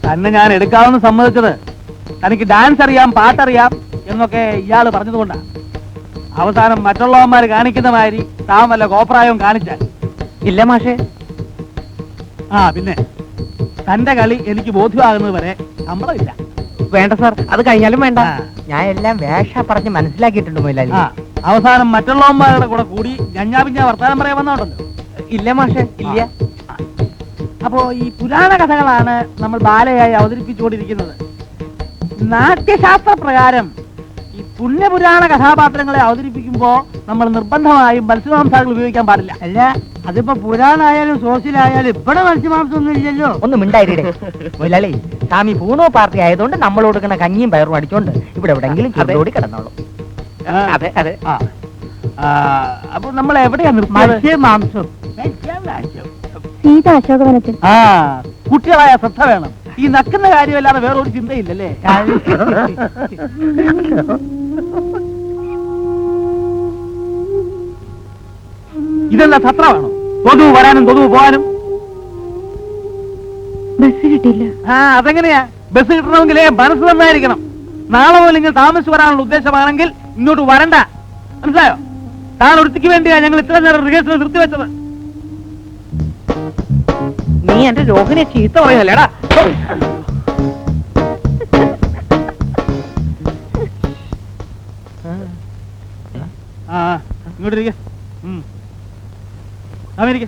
തന്നെ ഞാൻ എടുക്കാമെന്ന് സമ്മതിച്ചത് തനിക്ക് ഡാൻസ് അറിയാം, പാട്ടറിയാം എന്നൊക്കെ ഇയാള് പറഞ്ഞതുകൊണ്ടാണ്. അവസാനം മറ്റുള്ളവന്മാർ കാണിക്കുന്ന മാതിരി താൻ വല്ല കോപ്രായവും കാണിച്ചാൽ. ഇല്ല മാഷേ. പിന്നെ തന്റെ കളി എനിക്ക് ബോധ്യമാകുന്നത് വരെ ശമ്പളമില്ല. വേണ്ട സാർ, അത് കഴിഞ്ഞാലും വേണ്ട. ഞാൻ എല്ലാം വേഷ പറഞ്ഞ് മനസ്സിലാക്കിയിട്ടുണ്ട് മുതലാളി. അവസാനം മറ്റുള്ളവന്മാരുടെ കൂടെ കൂടി ഞഞ്ഞാപിഞ്ഞ വർത്താനം പറയാൻ വന്നോണ്ടല്ലോ. ഇല്ല മാഷേ, ഇല്ല. അപ്പോ ഈ പുരാണ കഥകളാണ് നമ്മൾ ബാലയായി അവതരിപ്പിച്ചുകൊണ്ടിരിക്കുന്നത്. നാട്യശാസ്ത്ര പ്രകാരം ഈ പുണ്യപുരാണ കഥാപാത്രങ്ങളെ അവതരിപ്പിക്കുമ്പോ നമ്മൾ നിർബന്ധമായും മത്സ്യമാംസാദികൾ ഉപയോഗിക്കാൻ പാടില്ല. അല്ല, അതിപ്പോ പുരാണായാലും സോസിലായാലും ഇവിടെ മത്സ്യമാംസം ഒന്നും ഇല്ലല്ലോ. ഒന്ന് മിണ്ടായിരേ മുതലാളി. സ്വാമി പൂണോ പാർട്ടി ആയതുകൊണ്ട് നമ്മൾ കൊടുക്കുന്ന കഞ്ഞിയും പയറും അടിച്ചോണ്ട് ഇവിടെ എവിടെങ്കിലും ചെറുതോടി കിടന്നോളൂ. അതെ അതെ. അപ്പൊ നമ്മൾ എവിടെയാ മത്സ്യമാംസം? സീത അശോകവനത്തിൽ. കുട്ടികളായ ശ്രദ്ധ വേണം. ഈ നക്കുന്ന കാര്യമല്ലാതെ വേറൊരു ചിന്തയില്ലല്ലേ? ഇതെന്താ സത്ര വേണോ? തൊതു വരാനും തൊതു പോകാനും. ബസ് കിട്ടില്ല. അതെങ്ങനെയാ? ബസ് കിട്ടണമെങ്കിലേ മനസ്സ് നന്നായിരിക്കണം. നാളെ പോലും ഇങ്ങനെ താമസിച്ച് വരാനുള്ള ഉദ്ദേശമാണെങ്കിൽ ഇങ്ങോട്ട് വരണ്ട. മനസ്സിലായോ? താൻ ഒരുത്തിക്ക് വേണ്ടിയാ ഞങ്ങൾ ഇത്ര നേരം റിഹേഴ്സൽ നിർത്തിവെച്ചത്. നീ എന്റെ രോഹിനെ ചീത്ത പറയല്ലേടാ. ഇങ്ങോട്ടിരിക്കെ. അമേരിക്ക.